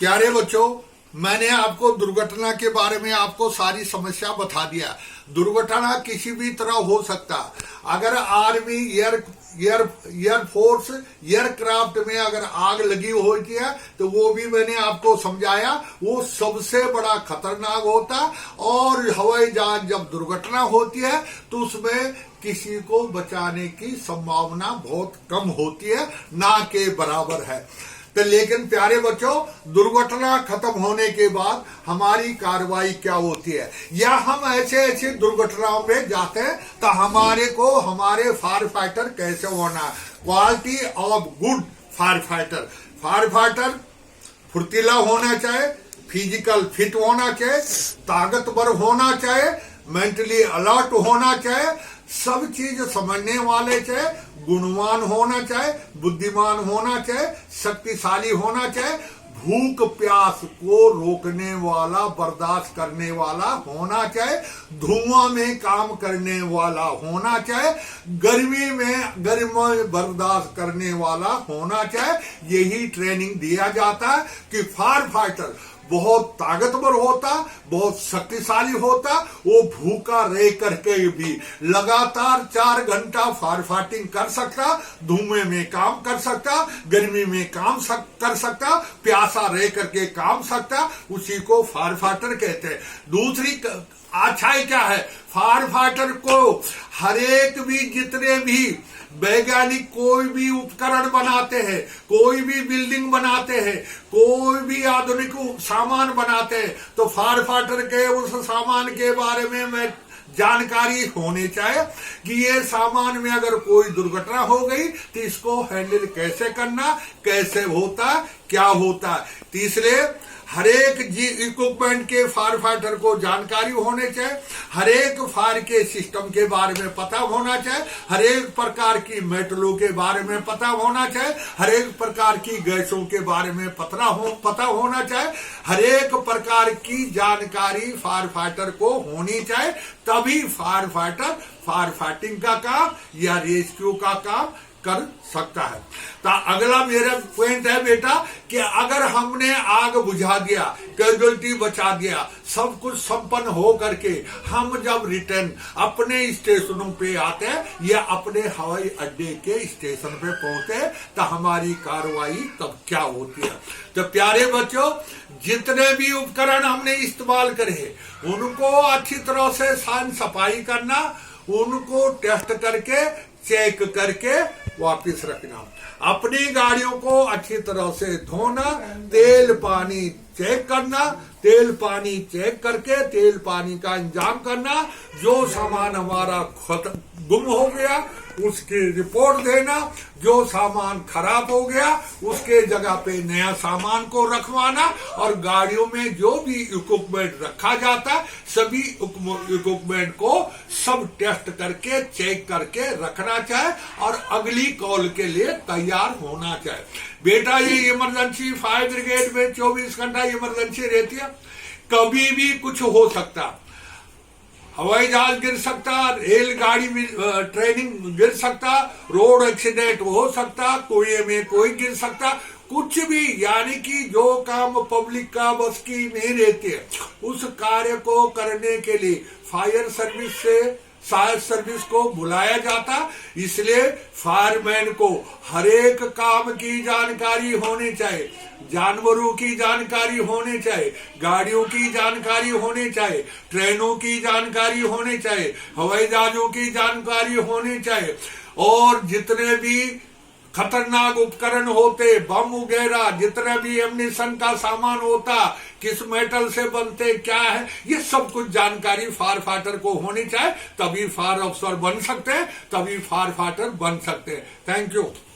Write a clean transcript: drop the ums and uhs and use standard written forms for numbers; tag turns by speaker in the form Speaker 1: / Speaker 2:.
Speaker 1: प्यारे बच्चों, मैंने आपको दुर्घटना के बारे में आपको सारी समस्या बता दिया। दुर्घटना किसी भी तरह हो सकता। अगर आर्मी, एयरफोर्स, एयरक्राफ्ट में अगर आग लगी होती है तो वो भी मैंने आपको समझाया, वो सबसे बड़ा खतरनाक होता। और हवाई जहाज जब दुर्घटना होती है तो उसमें किसी को बचाने की संभावना बहुत कम होती है, ना के बराबर है। तो लेकिन प्यारे बच्चों, दुर्घटना खत्म होने के बाद हमारी कार्रवाई क्या होती है, या हम ऐसे दुर्घटनाओं में जाते हैं तो हमारे फायर फाइटर कैसे होना। Quality of good fire fighter. Fire fighter फुर्तीला होना चाहिए, फिजिकल फिट होना चाहिए, ताकतवर होना चाहिए, मेंटली अलर्ट होना चाहिए, सब चीज समझने वाले चाहिए, गुणवान होना चाहिए, बुद्धिमान होना चाहिए, शक्तिशाली होना चाहिए, भूख प्यास को रोकने वाला, बर्दाश्त करने वाला होना चाहिए, धुआं में काम करने वाला होना चाहिए, गर्मी में बर्दाश्त करने वाला होना चाहिए। यही ट्रेनिंग दिया जाता है कि फायर फाइटर बहुत ताकतवर होता, बहुत शक्तिशाली होता, वो भूखा रह करके भी लगातार 4 घंटा फायर फाइटिंग कर सकता, धुएं में काम कर सकता, गर्मी में काम कर सकता, प्यासा रह करके काम सकता, उसी को फायर फाइटर कहते हैं। दूसरी अच्छाई क्या है, फायर फाइटर को हरेक भी जितने भी वैज्ञानिक कोई भी उपकरण बनाते हैं, कोई भी बिल्डिंग बनाते हैं, कोई भी आधुनिक सामान बनाते हैं, तो फायर फाइटर के उस सामान के बारे में मैं जानकारी होनी चाहिए कि ये सामान में अगर कोई दुर्घटना हो गई तो इसको हैंडल कैसे करना, कैसे होता, क्या होता। तीसरे, हरेक इक्विपमेंट के फायर फाइटर को जानकारी होने चाहिए, हरेक फायर के सिस्टम के बारे में पता होना चाहिए, हरेक प्रकार की मेटलों के बारे में पता होना चाहिए, हरेक प्रकार की गैसों के बारे में पता होना चाहिए, हरेक प्रकार की जानकारी फायर फाइटर को होनी चाहिए। तभी फायर फाइटर फायर फाइटिंग का काम या रेस्क्यू का काम कर सकता है। तो अगला मेरा पॉइंट है बेटा कि अगर हमने आग बुझा दिया, कैजुअलिटी बचा दिया, सब कुछ संपन्न हो करके हम जब रिटर्न अपने स्टेशनों पे आते हैं या अपने हवाई अड्डे के स्टेशन पे पहुंचते हैं तो हमारी कार्रवाई तब क्या होती है। तो प्यारे बच्चों, जितने भी उपकरण हमने इस्तेमाल करे उनको अच्छी तरह से साफ सफाई करना, उनको टेस्ट करके चेक करके वापस रखना, अपनी गाड़ियों को अच्छी तरह से धोना, तेल पानी चेक करना, तेल पानी चेक करके तेल पानी का इंतजाम करना, जो सामान हमारा गुम हो गया उसकी रिपोर्ट देना, जो सामान खराब हो गया उसके जगह पे नया सामान को रखवाना, और गाड़ियों में जो भी इक्विपमेंट रखा जाता है सभी इक्विपमेंट को सब टेस्ट करके चेक करके रखना चाहिए और अगली कॉल के लिए तैयार होना चाहिए। बेटा, ये इमरजेंसी फायर ब्रिगेड में 24 घंटा इमरजेंसी रहती है, कभी भी कुछ हो सकता, हवाई जहाज गिर सकता, रेलगाड़ी में ट्रेनिंग गिर सकता, रोड एक्सीडेंट हो सकता, कुएं में कोई गिर सकता, कुछ भी। यानी कि जो काम पब्लिक का बस की नहीं रहती है उस कार्य को करने के लिए फायर सर्विस को बुलाया जाता। इसलिए फायरमैन को हरेक काम की जानकारी होनी चाहिए, जानवरों की जानकारी होनी चाहिए, गाड़ियों की जानकारी होनी चाहिए, ट्रेनों की जानकारी होनी चाहिए, हवाई जहाजों की जानकारी होनी चाहिए, और जितने भी खतरनाक उपकरण होते, बम वगैरह, जितने भी एम्यूनिशन का सामान होता, किस मेटल से बनते, क्या है, ये सब कुछ जानकारी फायर फाइटर को होनी चाहिए। तभी फायर अफसर बन सकते हैं, तभी फायर फाइटर बन सकते हैं। Thank you.